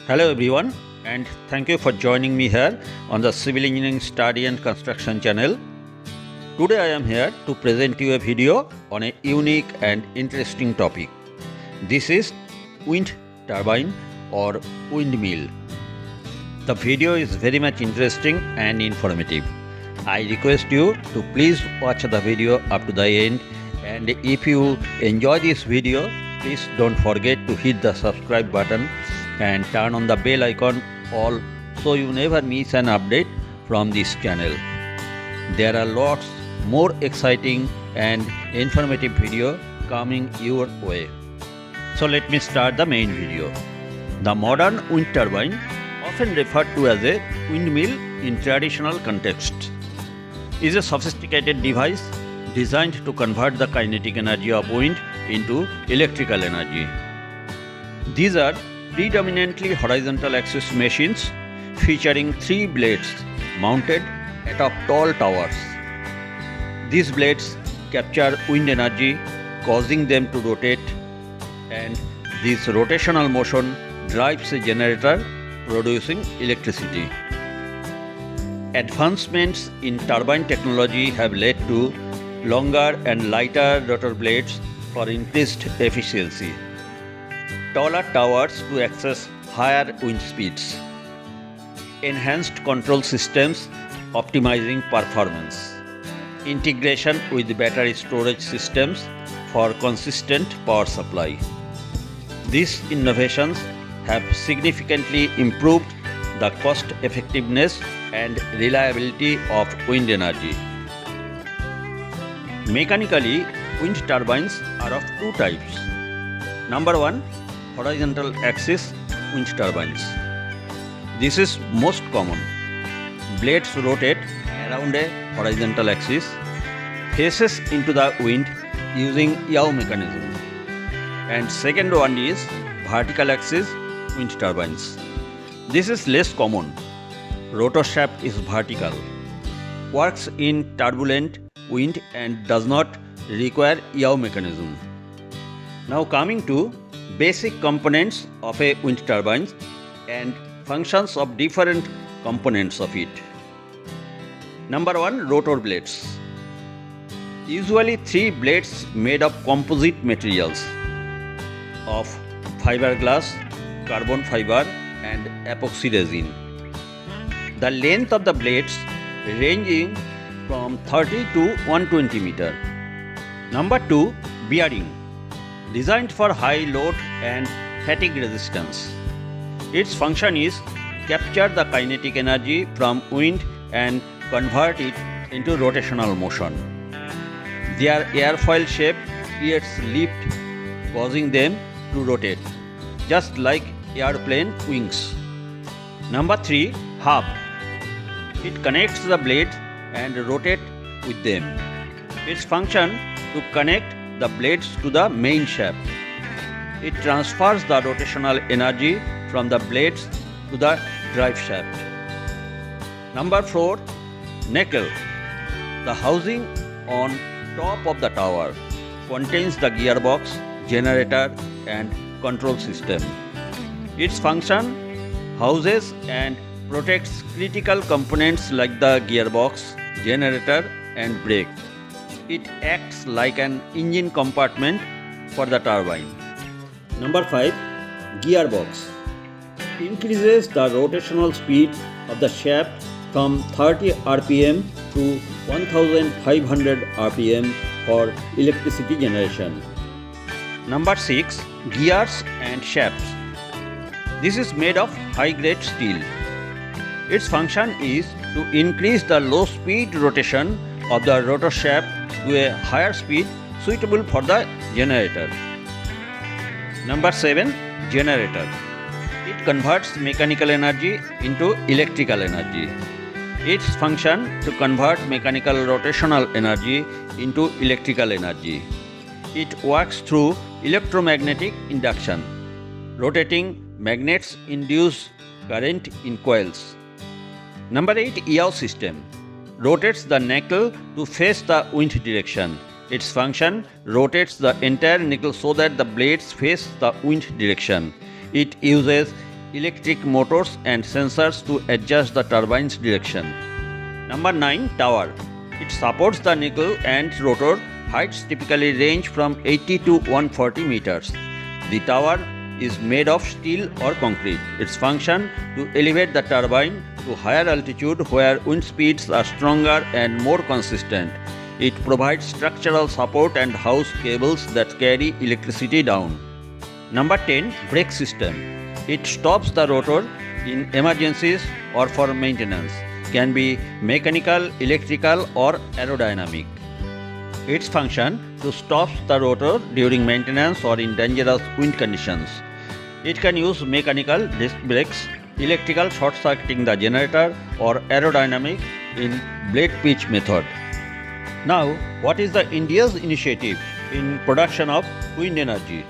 Hello everyone, and thank you for joining me here on the Civil Engineering Study and Construction channel. Today I am here to present you a video on a unique and interesting topic. This is wind turbine or windmill. The video is very much interesting and informative. I request you to please watch the video up to the end, and if you enjoy this video, please don't forget to hit the subscribe button and turn on the bell icon all so you never miss an update from this channel. There are lots more exciting and informative video coming your way. So let me start the main video. The modern wind turbine, often referred to as a windmill in traditional context, is a sophisticated device designed to convert the kinetic energy of wind into electrical energy. These are predominantly horizontal axis machines featuring 3 blades mounted atop tall towers. These blades capture wind energy, causing them to rotate, and this rotational motion drives a generator producing electricity. Advancements in turbine technology have led to longer and lighter rotor blades for increased efficiency, taller towers to access higher wind speeds, enhanced control systems optimizing performance, integration with battery storage systems for consistent power supply. These innovations have significantly improved the cost effectiveness and reliability of wind energy. Mechanically, wind turbines are of 2 types. Number 1, horizontal axis wind turbines. This is most common. Blades rotate around a horizontal axis, faces into the wind using yaw mechanism. And second one is vertical axis wind turbines. This is less common. Rotor shaft is vertical, works in turbulent wind and does not require yaw mechanism. Now coming to basic components of a wind turbine and functions of different components of it. Number 1, rotor blades. Usually 3 blades made of composite materials of fiberglass, carbon fiber and epoxy resin. The length of the blades ranging from 30 to 120 meter. Number 2, bearing. Designed for high load and fatigue resistance. Its function is capture the kinetic energy from wind and convert it into rotational motion. Their airfoil shape creates lift, causing them to rotate, just like airplane wings. Number 3, hub. It connects the blades and rotate with them. Its function to connect the blades to the main shaft. It transfers the rotational energy from the blades to the drive shaft. Number 4, knuckle. The housing on top of the tower contains the gearbox, generator and control system. Its function houses and protects critical components like the gearbox, generator and brake. It acts like an engine compartment for the turbine. Number 5, gearbox. Increases the rotational speed of the shaft from 30 rpm to 1500 rpm for electricity generation. Number 6, gears and shafts. This is made of high-grade steel. Its function is to increase the low-speed rotation of the rotor shaft to a higher speed suitable for the generator. Number 7, generator. It converts mechanical energy into electrical energy. Its function to convert mechanical rotational energy into electrical energy. It works through electromagnetic induction. Rotating magnets induce current in coils. Number 8, yaw system. Rotates the knuckle to face the wind direction. Its function rotates the entire knuckle so that the blades face the wind direction. It uses electric motors and sensors to adjust the turbine's direction. Number 9. Tower. It supports the nacelle and rotor. Heights typically range from 80 to 140 meters. The tower is made of steel or concrete. Its function to elevate the turbine to higher altitude where wind speeds are stronger and more consistent. It provides structural support and house cables that carry electricity down. Number 10. Brake system. It stops the rotor in emergencies or for maintenance. Can be mechanical, electrical or aerodynamic. Its function to stop the rotor during maintenance or in dangerous wind conditions. It can use mechanical disc brakes, electrical short-circuiting the generator or aerodynamic in blade pitch method. Now, what is the India's initiative in production of wind energy?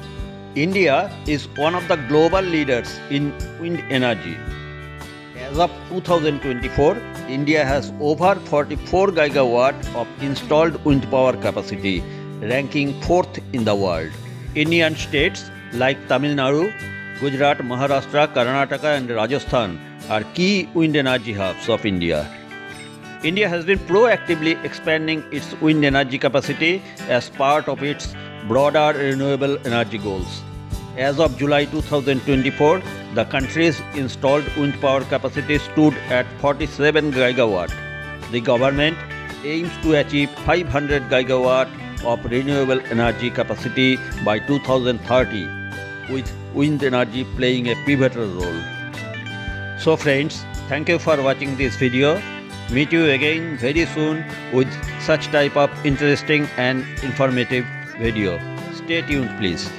India is one of the global leaders in wind energy. As of 2024, India has over 44 gigawatt of installed wind power capacity, ranking 4th in the world. Indian states like Tamil Nadu, Gujarat, Maharashtra, Karnataka and Rajasthan are key wind energy hubs of India. India has been proactively expanding its wind energy capacity as part of its broader renewable energy goals. As of July 2024, the country's installed wind power capacity stood at 47 gigawatt. The government aims to achieve 500 gigawatt of renewable energy capacity by 2030, with wind energy playing a pivotal role. So friends, thank you for watching this video. Meet you again very soon with such type of interesting and informative video. Stay tuned please.